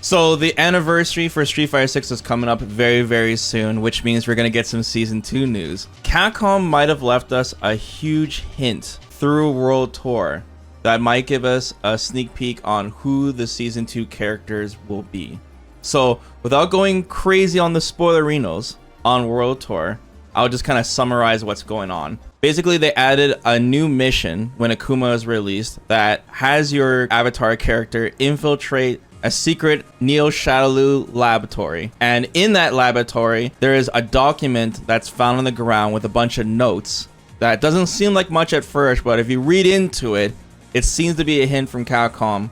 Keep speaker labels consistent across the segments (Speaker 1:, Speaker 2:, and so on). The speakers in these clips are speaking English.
Speaker 1: So the anniversary for Street Fighter 6 is coming up very, very soon, which means we're going to get some Season 2 news. Capcom might have left us a huge hint through World Tour that might give us a sneak peek on who the Season 2 characters will be. So without going crazy on the spoilerinos on World Tour, I'll just kind of summarize what's going on. Basically, they added a new mission when Akuma is released that has your avatar character infiltrate a secret Neo Shadaloo laboratory. And in that laboratory, there is a document that's found on the ground with a bunch of notes that doesn't seem like much at first, but if you read into it, it seems to be a hint from Capcom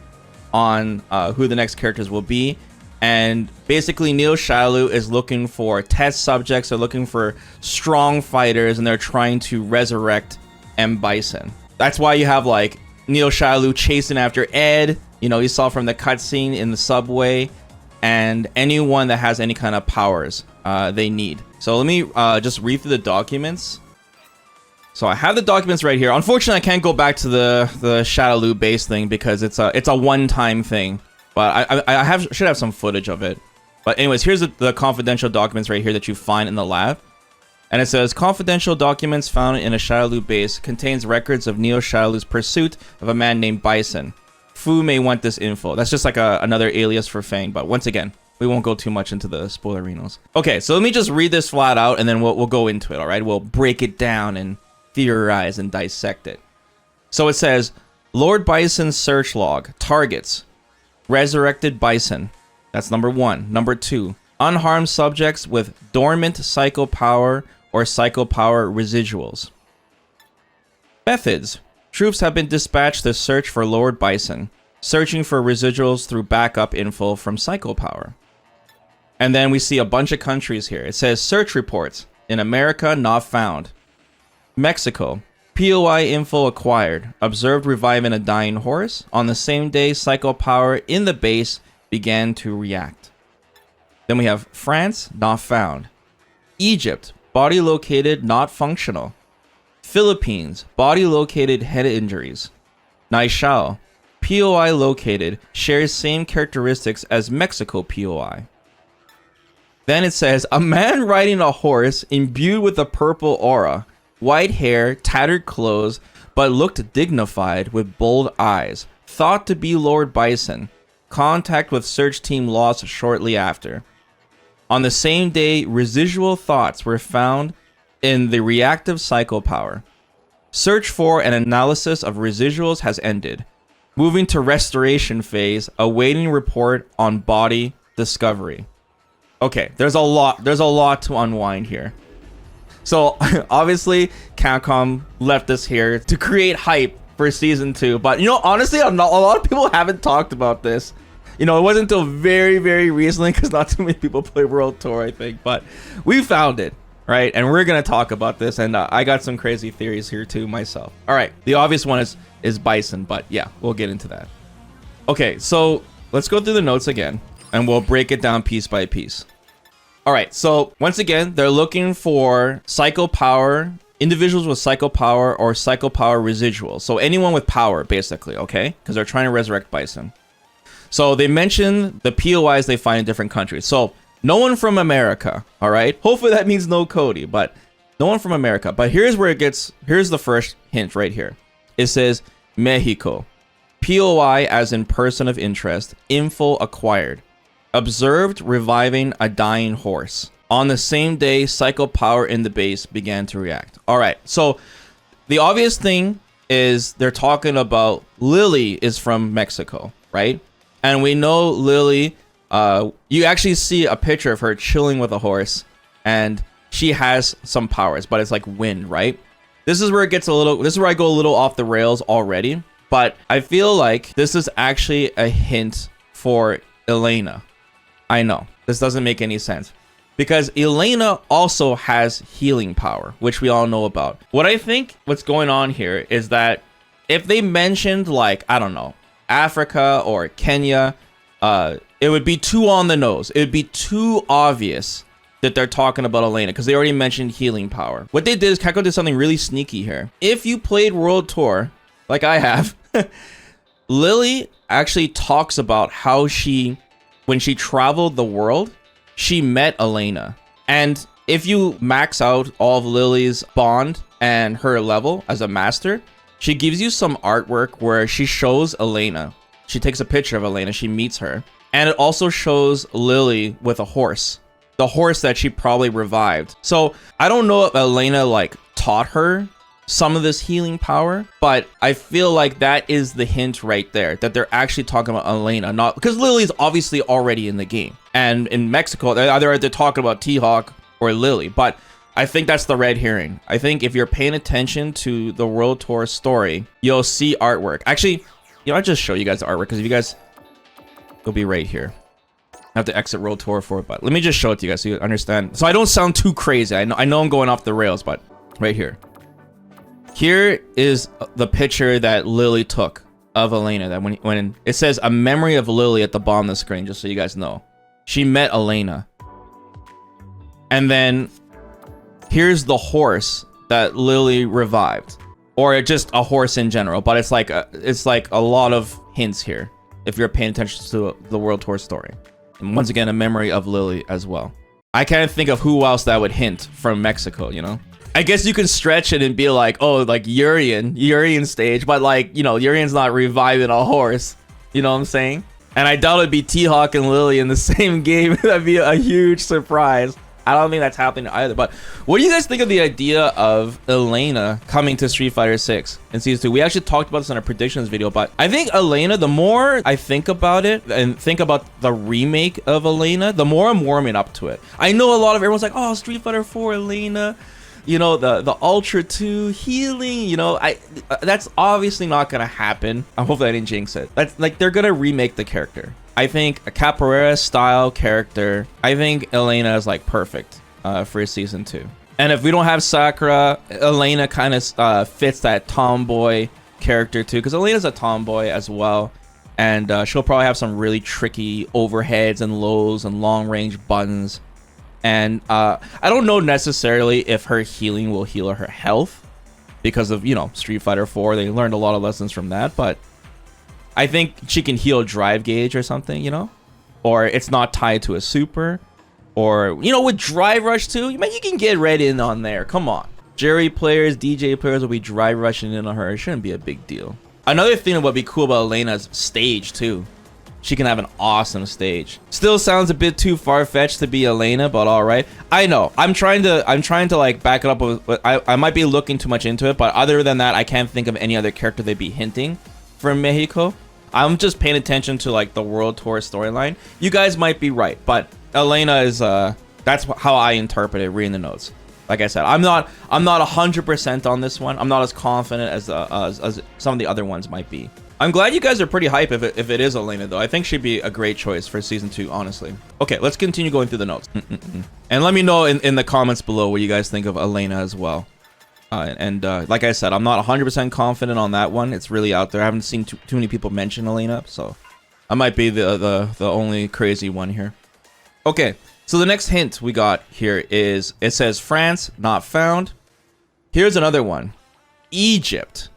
Speaker 1: on who the next characters will be. And basically, Neo Shadaloo is looking for test subjects. They're looking for strong fighters, and they're trying to resurrect M.Bison. That's why you have like Neo Shadaloo chasing after Ed. You know, you saw from the cutscene in the subway, and anyone that has any kind of powers they need. So let me just read through the documents. So I have the documents right here. Unfortunately, I can't go back to the Shadaloo base thing because it's a one-time thing. But I should have some footage of it. But anyways, here's the confidential documents right here that you find in the lab. And it says, confidential documents found in a Shadaloo base contains records of Neo Shadaloo's pursuit of a man named Bison. Fu may want this info. That's just like another alias for Fang. But once again, we won't go too much into the spoilerinos. Okay, so let me just read this flat out and then we'll go into it, all right? We'll break it down and theorize and dissect it. So it says, Lord Bison's search log, targets, resurrected Bison. That's number 1. Number 2, unharmed subjects with dormant psycho power or psycho power residuals. Methods. Troops have been dispatched to search for Lord Bison, searching for residuals through backup info from psycho power. And then we see a bunch of countries here. It says search reports. In America, not found. Mexico. POI info acquired. Observed reviving a dying horse. On the same day, psycho power in the base began to react. Then we have France, not found. Egypt, body located, not functional. Philippines, body located, head injuries. Naishao, POI located, shares same characteristics as Mexico POI. Then it says, a man riding a horse imbued with a purple aura. White hair, tattered clothes, but looked dignified with bold eyes. Thought to be Lord Bison. Contact with search team lost shortly after. On the same day, residual thoughts were found in the reactive psycho power. Search for and analysis of residuals has ended. Moving to restoration phase, awaiting report on body discovery. Okay, there's a lot to unwind here. So obviously Capcom left us here to create hype for Season 2. But you know, honestly, a lot of people haven't talked about this. You know, it wasn't until very, very recently because not too many people play World Tour, I think. But we found it, right? And we're going to talk about this. And I got some crazy theories here too myself. All right, the obvious one is Bison. But yeah, we'll get into that. Okay, so let's go through the notes again. And we'll break it down piece by piece. All right, so once again, they're looking for psycho power, individuals with psycho power or psycho power residuals. So anyone with power, basically, okay? Because they're trying to resurrect Bison. So they mention the POIs they find in different countries. So no one from America, all right? Hopefully that means no Cody, but no one from America. But here's the first hint right here. It says Mexico. POI as in person of interest, info acquired. Observed reviving a dying horse. On the same day, psycho power in the base began to react. All right, so the obvious thing is they're talking about Lily is from Mexico, right? And we know Lily, you actually see a picture of her chilling with a horse, and she has some powers, but it's like wind, right? This is where it gets this is where I go a little off the rails already, but I feel like this is actually a hint for Elena. I know, this doesn't make any sense. Because Elena also has healing power, which we all know about. What I think what's going on here is that if they mentioned, like, I don't know, Africa or Kenya, it would be too on the nose. It would be too obvious that they're talking about Elena because they already mentioned healing power. What they did is Capcom did something really sneaky here. If you played World Tour, like I have, Lily actually talks about how she when she traveled the world, she met Elena. And if you max out all of Lily's bond and her level as a master, she gives you some artwork where she shows Elena. She takes a picture of Elena, she meets her. And it also shows Lily with a horse. The horse that she probably revived. So I don't know if Elena like taught her some of this healing power, but I feel like that is the hint right there, that they're actually talking about Elena, not because Lily's obviously already in the game. And in Mexico, they're talking about T-Hawk or Lily, but I think that's the red herring. I think if you're paying attention to the World Tour story, you'll see artwork. Actually, I'll just show you guys the artwork, because if you guys, it'll be right here. I have to exit World Tour for it, but let me just show it to you guys so you understand. So I don't sound too crazy. I know I'm going off the rails, but right here. Here is the picture that Lily took of Elena. That when it says a memory of Lily at the bottom of the screen, just so you guys know. She met Elena. And then here's the horse that Lily revived. Or just a horse in general, but it's like a lot of hints here if you're paying attention to the World Tour story. And once again, a memory of Lily as well. I can't think of who else that would hint from Mexico, you know? I guess you can stretch it and be like, oh, like Urian stage, but like, Urian's not reviving a horse. You know what I'm saying? And I doubt it'd be T-Hawk and Lily in the same game. That'd be a huge surprise. I don't think that's happening either. But what do you guys think of the idea of Elena coming to Street Fighter 6 in Season 2? We actually talked about this in our predictions video, but I think Elena, the more I think about it and think about the remake of Elena, the more I'm warming up to it. I know a lot of everyone's like, oh, Street Fighter 4 Elena, the Ultra 2 healing, that's obviously not going to happen. I hope I didn't jinx it. That's like, they're going to remake the character. I think a Capoeira style character. I think Elena is like perfect for Season 2. And if we don't have Sakura, Elena kind of fits that tomboy character too, because Elena's a tomboy as well. And she'll probably have some really tricky overheads and lows and long range buttons. And I don't know necessarily if her healing will heal her health because of, Street Fighter 4. They learned a lot of lessons from that, but I think she can heal drive gauge or something, or it's not tied to a super, or, with drive rush too, you can get right in on there. Come on. Jerry players, DJ players will be drive rushing in on her. It shouldn't be a big deal. Another thing that would be cool about Elena's stage too. She can have an awesome stage. Still sounds a bit too far-fetched to be Elena, but all right. I know. I'm trying to like back it up with, I might be looking too much into it, but other than that, I can't think of any other character they'd be hinting from Mexico. I'm just paying attention to like the World Tour storyline. You guys might be right, but Elena is that's how I interpret it reading the notes. Like I said, I'm not 100% on this one. I'm not as confident as some of the other ones might be. I'm glad you guys are pretty hype if it is Elena though. I think she'd be a great choice for Season 2, honestly. Okay, let's continue going through the notes. And let me know in the comments below what you guys think of Elena as well. Like I said, I'm not 100% confident on that one. It's really out there. I haven't seen too many people mention Elena, so I might be the only crazy one here. Okay, so the next hint we got here is, it says France, not found. Here's another one. Egypt,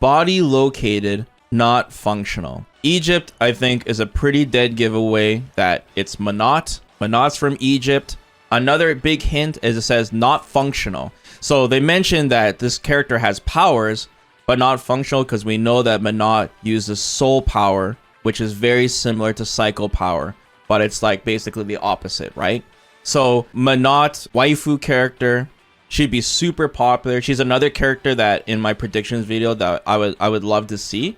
Speaker 1: body located, not functional. Egypt, I think, is a pretty dead giveaway that it's Menat. Menat's from Egypt. Another big hint is it says not functional. So they mentioned that this character has powers, but not functional, because we know that Menat uses soul power, which is very similar to psycho power, but it's like basically the opposite, right? So Menat, waifu character, she'd be super popular. She's another character that in my predictions video that I would love to see,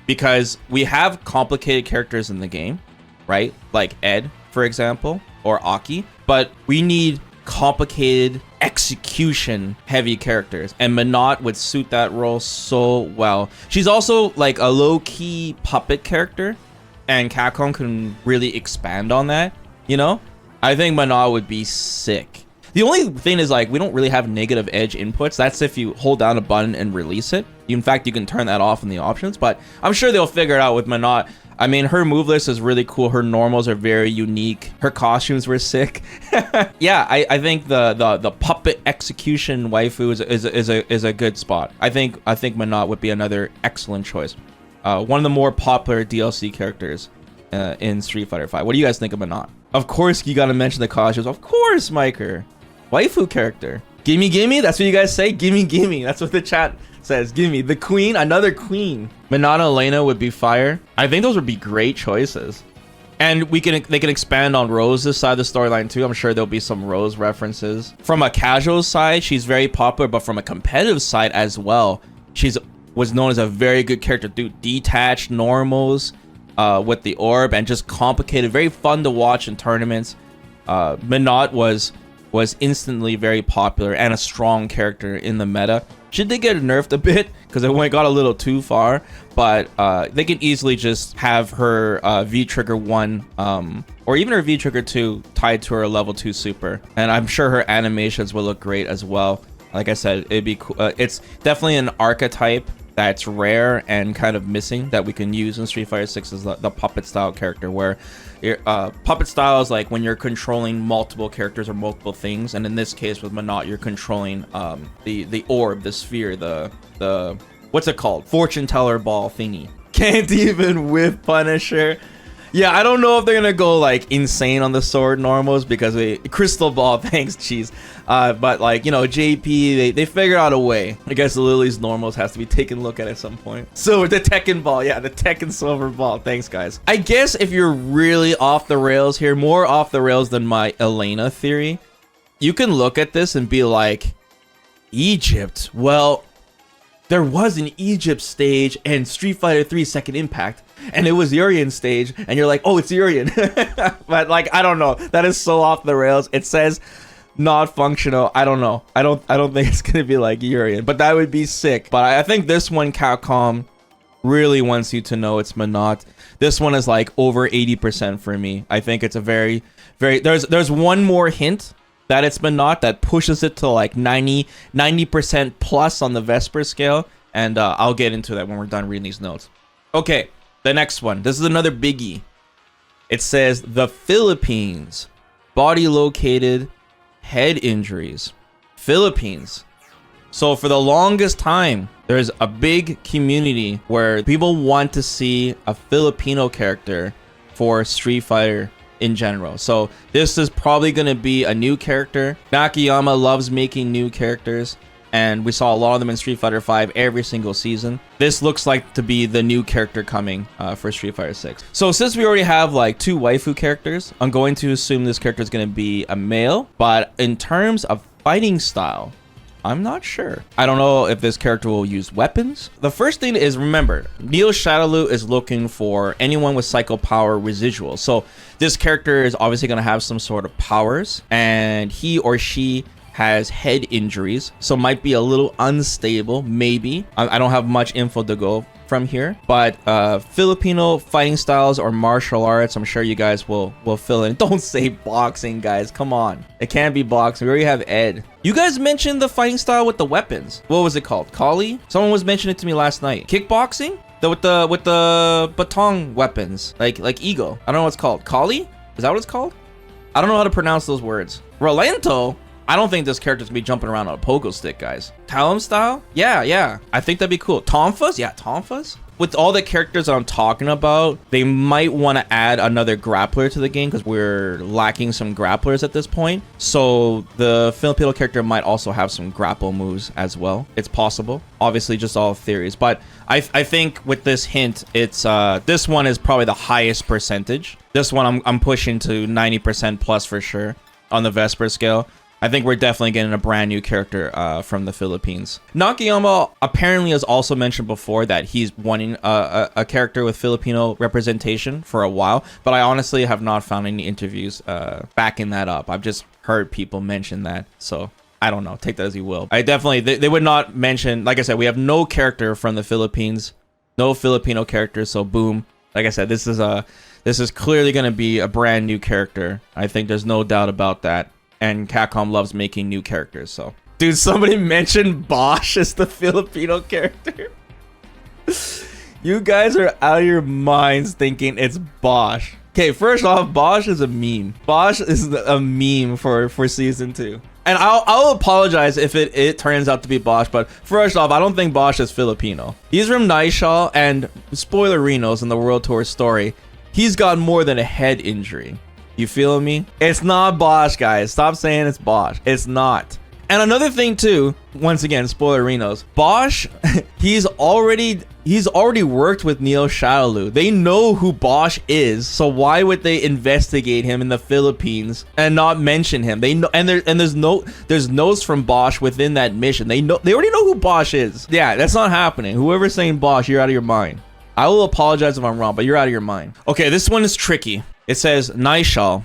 Speaker 1: because we have complicated characters in the game, right? Like Ed, for example, or Aki, but we need complicated execution heavy characters, and Menat would suit that role so well. She's also like a low-key puppet character, and Capcom can really expand on that, I think Menat would be sick. The only thing is, like, we don't really have negative edge inputs. That's if you hold down a button and release it. In fact, you can turn that off in the options, but I'm sure they'll figure it out with Menat. I mean, her move list is really cool. Her normals are very unique. Her costumes were sick. Yeah, I think the puppet execution waifu is a good spot. I think Menat would be another excellent choice. One of the more popular DLC characters in Street Fighter 5. What do you guys think of Menat? Of course, you gotta mention the costumes. Of course, Miker. Waifu character. Gimme, gimme. That's what you guys say. Gimme, gimme. That's what the chat says. Gimme. The queen. Another queen. Menat and Elena would be fire. I think those would be great choices. And they can expand on Rose's side of the storyline too. I'm sure there'll be some Rose references. From a casual side, she's very popular, but from a competitive side as well, was known as a very good character. Dude, detached normals with the orb and just complicated, very fun to watch in tournaments. Menat was instantly very popular and a strong character in the meta. She did get nerfed a bit because it got a little too far, but they can easily just have her V-Trigger 1 or even her V-Trigger 2 tied to her level 2 super. And I'm sure her animations will look great as well. Like I said, it'd be cool. It's definitely an archetype that's rare and kind of missing that we can use in Street Fighter 6 is the puppet style character, where puppet style is like when you're controlling multiple characters or multiple things, and in this case with Menat, you're controlling the orb, the sphere, the what's it called, fortune teller ball thingy. Can't even whip Punisher. Yeah, I don't know if they're gonna go like insane on the sword normals because crystal ball, thanks, cheese. But like, you know, JP, they figured out a way. I guess Lily's normals has to be taken a look at some point. So the Tekken ball, yeah, the Tekken silver ball. Thanks, guys. I guess if you're really off the rails here, more off the rails than my Elena theory, you can look at this and be like, Egypt. Well, there was an Egypt stage and Street Fighter 3 Second Impact, and it was Urian stage, and you're like, oh, it's Urian. But like, I don't know. That is so off the rails. It says not functional. I don't know. I don't think it's gonna be like Urian, but that would be sick. But I think this one, Capcom really wants you to know it's Menat. This one is like over 80% for me. I think it's a very, there's one more hint that it's Menat that pushes it to like 90% plus on the Vesper scale, and I'll get into that when we're done reading these notes. Okay, the next one. This is another biggie. It says the Philippines, body located, head injuries. Philippines. So for the longest time, there's a big community where people want to see a Filipino character for Street Fighter in general. So this is probably going to be a new character. Nakayama loves making new characters, and we saw a lot of them in Street Fighter 5 every single season. This looks like to be the new character coming for Street Fighter 6. So since we already have like 2 waifu characters, I'm going to assume this character is going to be a male, but in terms of fighting style, I'm not sure. I don't know if this character will use weapons. The first thing is, remember, Neo Shadaloo is looking for anyone with psycho power residual. So this character is obviously going to have some sort of powers, and he or she has head injuries, so might be a little unstable, maybe. I don't have much info to go from here, but Filipino fighting styles or martial arts, I'm sure you guys will fill in. Don't say boxing, guys. Come on. It can't be boxing. We already have Ed. You guys mentioned the fighting style with the weapons. What was it called? Kali? Someone was mentioning it to me last night. Kickboxing? With the baton weapons. Like Ego. I don't know what it's called. Kali? Is that what it's called? I don't know how to pronounce those words. Rolento? I don't think this character's gonna be jumping around on a pogo stick, guys. Talon style? Yeah. I think that'd be cool. Tonfas? Yeah, Tonfas. With all the characters that I'm talking about, they might want to add another grappler to the game because we're lacking some grapplers at this point. So the Filipino character might also have some grapple moves as well. It's possible. Obviously, just all theories. But I think with this hint, it's this one is probably the highest percentage. This one I'm pushing to 90% plus for sure on the Vesper scale. I think we're definitely getting a brand new character from the Philippines. Nakayama apparently has also mentioned before that he's wanting a character with Filipino representation for a while, but I honestly have not found any interviews backing that up. I've just heard people mention that, so I don't know. Take that as you will. I definitely, they would not mention, like I said, we have no character from the Philippines, no Filipino character, so boom. Like I said, this is clearly going to be a brand new character. I think there's no doubt about that. And Capcom loves making new characters, so. Dude, somebody mentioned Bosch as the Filipino character. You guys are out of your minds thinking it's Bosch. Okay, first off, Bosch is a meme. Bosch is a meme for season 2. And I'll apologize if it turns out to be Bosch, but first off, I don't think Bosch is Filipino. He's from Naishaw, and spoilerinos in the World Tour story. He's got more than a head injury. You feeling me? It's not Bosch, guys. Stop saying it's Bosch. It's not. And another thing too, once again, spoilerinos, Bosch, he's already worked with Neo Shadowloo. They know who Bosch is, so why would they investigate him in the Philippines and not mention him? They know, and there's notes from Bosch within that mission. They already know who Bosch is. Yeah, that's not happening. Whoever's saying Bosch, you're out of your mind. I will apologize if I'm wrong, but you're out of your mind. Okay, this one is tricky. It says Naishal,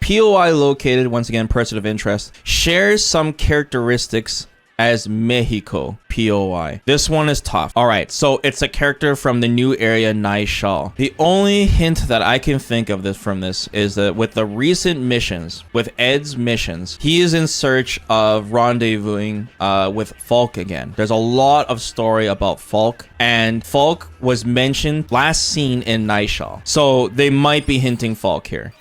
Speaker 1: POI located, once again, person of interest, shares some characteristics as Mexico, POI. This one is tough. All right, so it's a character from the new area, Naishal. The only hint that I can think of from this is that with the recent missions, with Ed's missions, he is in search of rendezvousing with Falke again. There's a lot of story about Falke, and Falke was mentioned last seen in Naishal. So they might be hinting Falke here.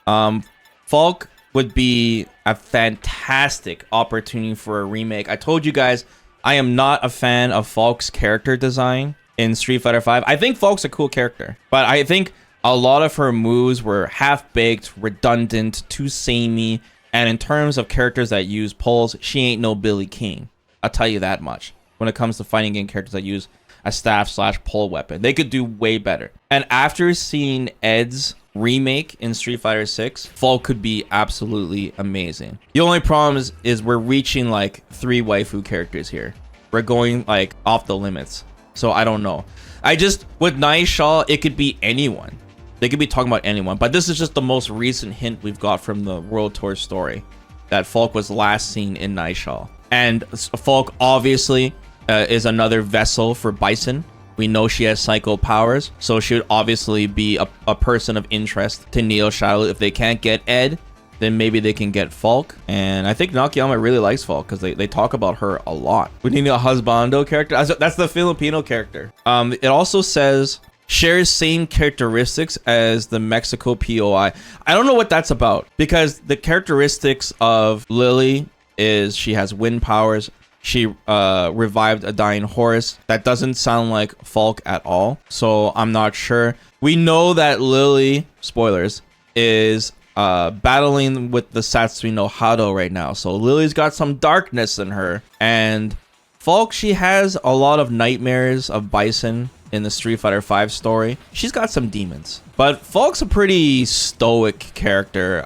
Speaker 1: Falke would be a fantastic opportunity for a remake. I told you guys I am not a fan of Falke's character design in Street Fighter V. I think Falke's a cool character, but I think a lot of her moves were half-baked, redundant, too samey, and in terms of characters that use poles, she ain't no Billy King. I'll tell you that much. When it comes to fighting game characters that use a staff/pole weapon, they could do way better. And after seeing Ed's remake in Street Fighter 6, Falke could be absolutely amazing. The only problem is we're reaching like 3 waifu characters here. We're going like off the limits. So I don't know. With Naishal, it could be anyone. They could be talking about anyone, but this is just the most recent hint we've got from the World Tour story that Falke was last seen in Naishal. And Falke obviously is another vessel for Bison. We know she has psycho powers, so she would obviously be a person of interest to Neo Shadowloo. If they can't get Ed, then maybe they can get Falke. And I think Nakayama really likes Falke because they talk about her a lot. We need a husbando character. That's the Filipino character. It also says shares same characteristics as the Mexico POI. I don't know what that's about, because the characteristics of Lily is she has wind powers. She revived a dying horse. That doesn't sound like Falke at all, so I'm not sure. We know that Lily, spoilers, is battling with the Satsui no Hado right now. So Lily's got some darkness in her. And Falke, she has a lot of nightmares of Bison in the Street Fighter V story. She's got some demons. But Falke's a pretty stoic character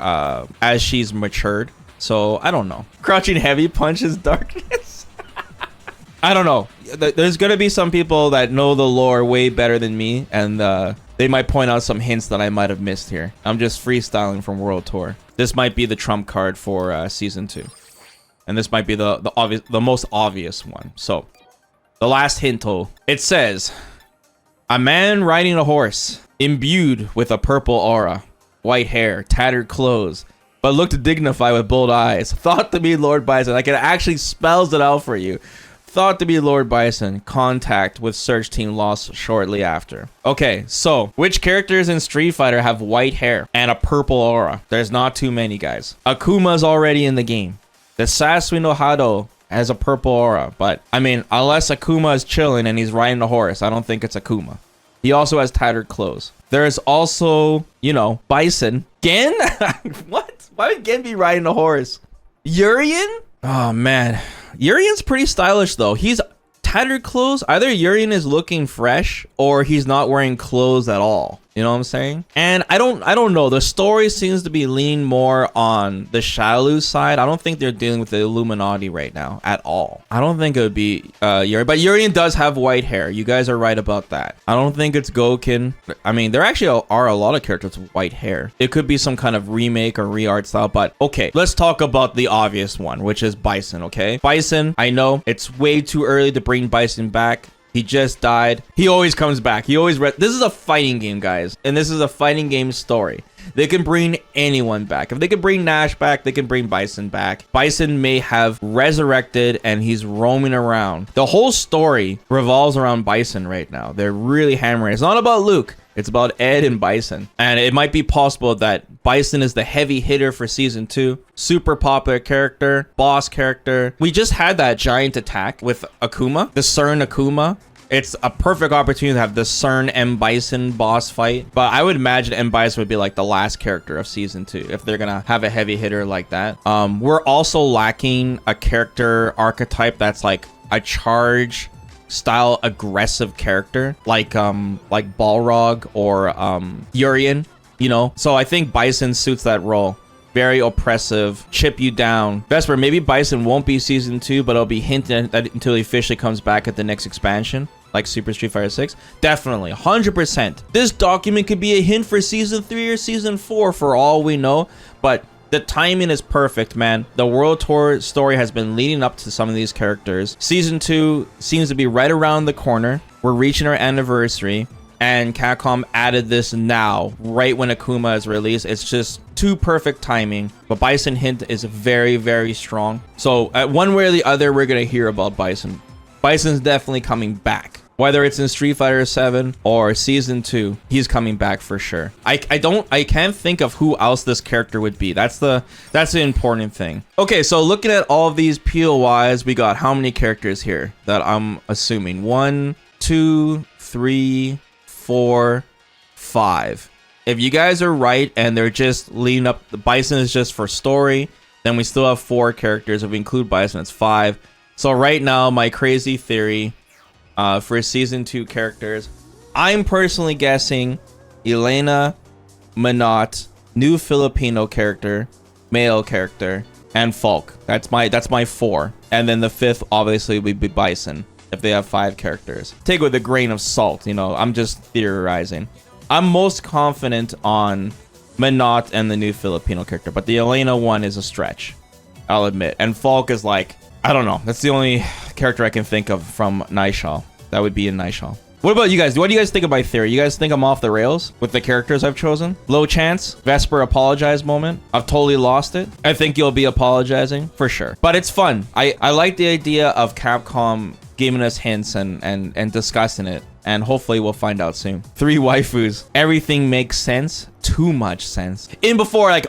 Speaker 1: as she's matured. So I don't know. Crouching heavy punches darkness. I don't know. There's going to be some people that know the lore way better than me, and they might point out some hints that I might have missed here. I'm just freestyling from World Tour. This might be the trump card for Season 2. And this might be the most obvious one. So, the last hint, it says, a man riding a horse, imbued with a purple aura, white hair, tattered clothes, but looked dignified with bold eyes, thought to be Lord Bison. Like, it actually spells it out for you. Thought to be Lord Bison. Contact with search team lost shortly after. Okay, so which characters in Street Fighter have white hair and a purple aura? There's not too many, guys. Akuma's already in the game. The Satsui no Hado has a purple aura, but I mean, unless Akuma is chilling and he's riding a horse, I don't think it's Akuma. He also has tattered clothes. There's also, Bison. Gen? What? Why would Gen be riding a horse? Urien? Oh, man. Urien's pretty stylish, though. He's tattered clothes. Either Urien is looking fresh or he's not wearing clothes at all. You know what I'm saying? And I don't know. The story seems to be leaning more on the Shadowloo side. I don't think they're dealing with the Illuminati right now at all. I don't think it would be Urien. But Urien does have white hair. You guys are right about that. I don't think it's Gouken. I mean, there actually are a lot of characters with white hair. It could be some kind of remake or re-art style. But okay, let's talk about the obvious one, which is Bison, okay? Bison, I know it's way too early to bring Bison back. He just died. He always comes back. He always... This is a fighting game, guys. And this is a fighting game story. They can bring anyone back. If they can bring Nash back, they can bring Bison back. Bison may have resurrected and he's roaming around. The whole story revolves around Bison right now. They're really hammering. It's not about Luke. It's about Ed and Bison. And it might be possible that Bison is the heavy hitter for Season 2. Super popular character, boss character. We just had that giant attack with Akuma, the CERN Akuma. It's a perfect opportunity to have the CERN M.Bison boss fight. But I would imagine M.Bison would be like the last character of season 2 if they're gonna have a heavy hitter like that. We're also lacking a character archetype that's like a charge style aggressive character, like Balrog or Urian, you know. So I think Bison suits that role. Very oppressive, chip you down. Vesper, maybe Bison won't be season 2, but it'll be hinted at until he officially comes back at the next expansion, like Super Street Fighter 6. Definitely, 100%. This document could be a hint for season 3 or season 4 for all we know, but the timing is perfect, man. The World Tour story has been leading up to some of these characters. Season 2 seems to be right around the corner. We're reaching our anniversary. And Capcom added this now, right when Akuma is released. It's just too perfect timing. But Bison hint is very, very strong. So one way or the other, we're going to hear about Bison. Bison's definitely coming back. Whether it's in Street Fighter 7 or Season 2, he's coming back for sure. I can't think of who else this character would be. That's the important thing. Okay, so looking at all of these POIs, we got how many characters here that I'm assuming? 1, 2, 3, 4, 5. If you guys are right and they're just leading up, the Bison is just for story, then we still have 4 characters. If we include Bison, it's 5. So right now, my crazy theory for season 2 characters, I'm personally guessing Elena, Menat, new Filipino character, male character, and Falke. That's my 4. And then the 5th obviously would be Bison. If they have 5 characters, take it with a grain of salt, you know. I'm just theorizing. I'm most confident on Menat and the new Filipino character, but the Elena one is a stretch, I'll admit. And Falke is like, I don't know, that's the only character I can think of from Nishal. That would be in Nishal. What about you guys? What do you guys think of my theory? You guys think I'm off the rails with the characters I've chosen? Low chance, Vesper apologize moment. I've totally lost it. I think you'll be apologizing for sure, but it's fun. I like the idea of Capcom giving us hints and discussing it, and hopefully we'll find out soon. 3 waifus. Everything makes sense. Too much sense. In before, like,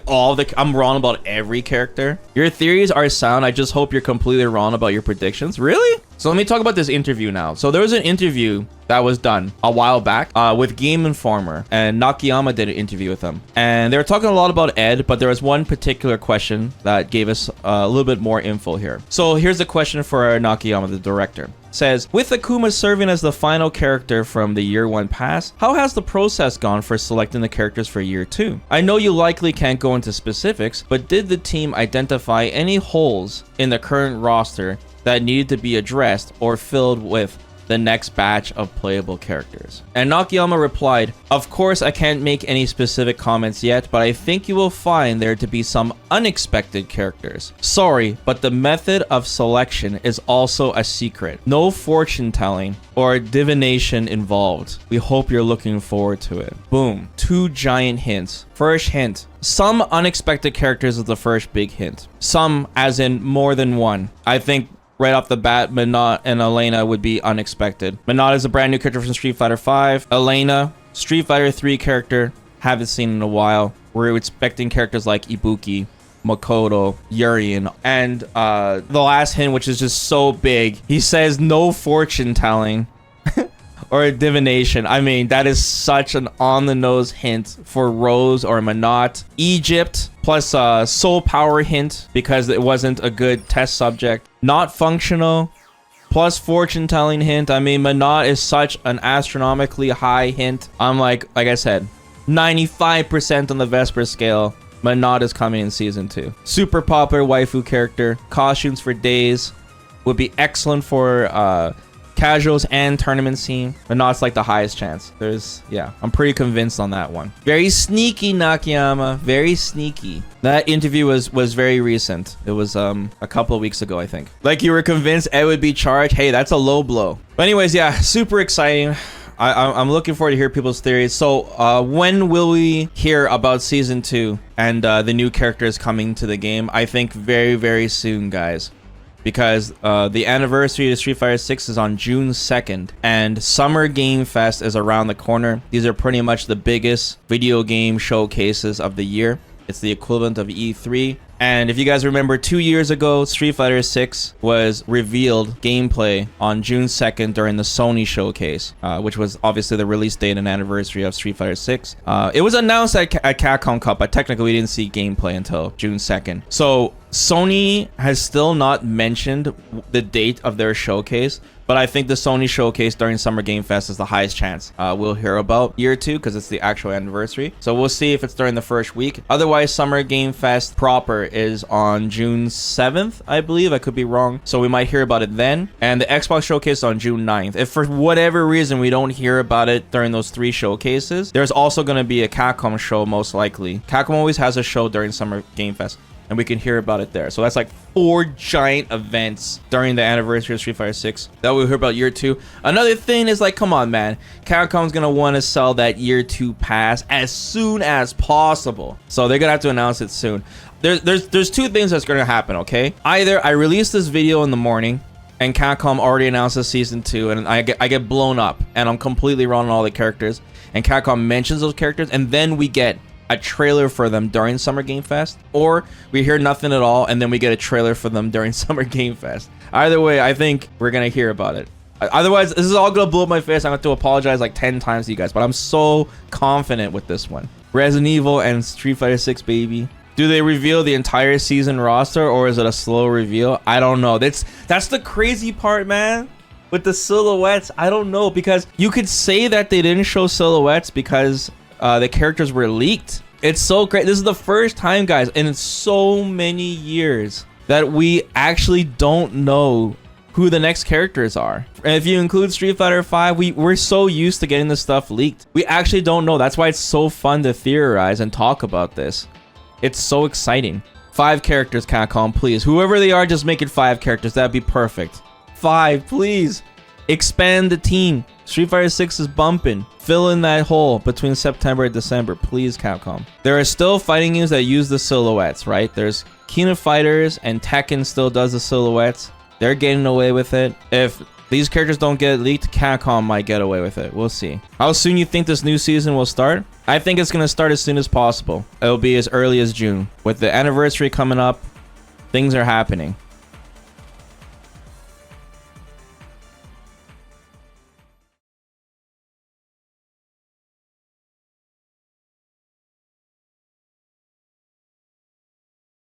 Speaker 1: I'm wrong about every character. Your theories are sound. I just hope you're completely wrong about your predictions. Really? So let me talk about this interview now. So there was an interview that was done a while back with Game Informer, and Nakayama did an interview with them. And they were talking a lot about Ed, but there was one particular question that gave us a little bit more info here. So here's the question for Nakayama, the director. Says, with Akuma serving as the final character from the Year 1 pass, how has the process gone for selecting the characters for Year 2? I know you likely can't go into specifics, but did the team identify any holes in the current roster that needed to be addressed or filled with the next batch of playable characters? And Nakayama replied, of course I can't make any specific comments yet, but I think you will find there to be some unexpected characters. Sorry, but the method of selection is also a secret. No fortune telling or divination involved. We hope you're looking forward to it. Boom. 2 giant hints. First hint. Some unexpected characters is the first big hint. Some as in more than one. I think right off the bat, Menat and Elena would be unexpected. Menat is a brand new character from Street Fighter 5. Elena, Street Fighter 3 character, haven't seen in a while. We're expecting characters like Ibuki, Makoto, Urian, and the last hint, which is just so big. He says no fortune telling or a divination. I mean, that is such an on-the-nose hint for Rose or Menat. Egypt, plus a soul power hint because it wasn't a good test subject. Not functional, plus fortune telling hint. I mean, Menat is such an astronomically high hint. I'm like I said, 95% on the Vesper scale. Menat is coming in season 2. Super popular waifu character. Costumes for days. Would be excellent for casuals and tournament scene. Menat's like the highest chance. Yeah, I'm pretty convinced on that one. Very sneaky, Nakayama. Very sneaky. That interview was very recent. It was a couple of weeks ago, I think. Like you were convinced Ed would be charged. Hey, that's a low blow. But anyways, yeah, super exciting. I'm looking forward to hear people's theories. So when will we hear about season 2 and the new characters coming to the game? I think very, very soon, guys. Because the anniversary of Street Fighter 6 is on June 2nd, and Summer Game Fest is around the corner. These are pretty much the biggest video game showcases of the year. It's the equivalent of E3. And if you guys remember, 2 years ago, Street Fighter 6 was revealed gameplay on June 2nd during the Sony showcase, which was obviously the release date and anniversary of Street Fighter 6. It was announced at Capcom Cup, but technically we didn't see gameplay until June 2nd. So Sony has still not mentioned the date of their showcase, but I think the Sony showcase during Summer Game Fest is the highest chance we'll hear about year 2, because it's the actual anniversary. So we'll see if it's during the first week. Otherwise, Summer Game Fest proper is on June 7th, I believe. I could be wrong. So we might hear about it then. And the Xbox showcase on June 9th. If for whatever reason we don't hear about it during those 3 showcases, there's also going to be a Capcom show most likely. Capcom always has a show during Summer Game Fest, and we can hear about it there. So that's like 4 giant events during the anniversary of Street Fighter 6 that we'll hear about year 2. Another thing is, like, come on, man. Capcom's gonna want to sell that year 2 pass as soon as possible. So they're gonna have to announce it soon. There's 2 things that's gonna happen, okay? Either I release this video in the morning and Capcom already announces season 2 and I get blown up and I'm completely wrong on all the characters, and Capcom mentions those characters, and then we get a trailer for them during Summer Game Fest, or we hear nothing at all and then we get a trailer for them during Summer Game Fest. Either way, I think we're gonna hear about it. Otherwise, this is all gonna blow up my face. I'm gonna have to apologize like 10 times to you guys, but I'm so confident with this one. Resident Evil and Street Fighter 6, baby. Do they reveal the entire season roster, or is it a slow reveal? I don't know. That's the crazy part, man. With the silhouettes, I don't know, because you could say that they didn't show silhouettes because the characters were leaked. It's so great. This is the first time, guys, in so many years that we actually don't know who the next characters are. And if you include Street Fighter 5, we're so used to getting this stuff leaked. We actually don't know. That's why it's so fun to theorize and talk about this. It's so exciting. 5 characters, Capcom, please. Whoever they are, just make it 5 characters. That'd be perfect. 5, please. Expand the team. Street Fighter 6 is bumping. Fill in that hole between September and December, please, Capcom. There are still fighting games that use the silhouettes, right? There's King of Fighters, and Tekken still does the silhouettes. They're getting away with it. If these characters don't get leaked, Capcom might get away with it. We'll see. How soon you think this new season will start? I think it's going to start as soon as possible. It'll be as early as June. With the anniversary coming up, things are happening.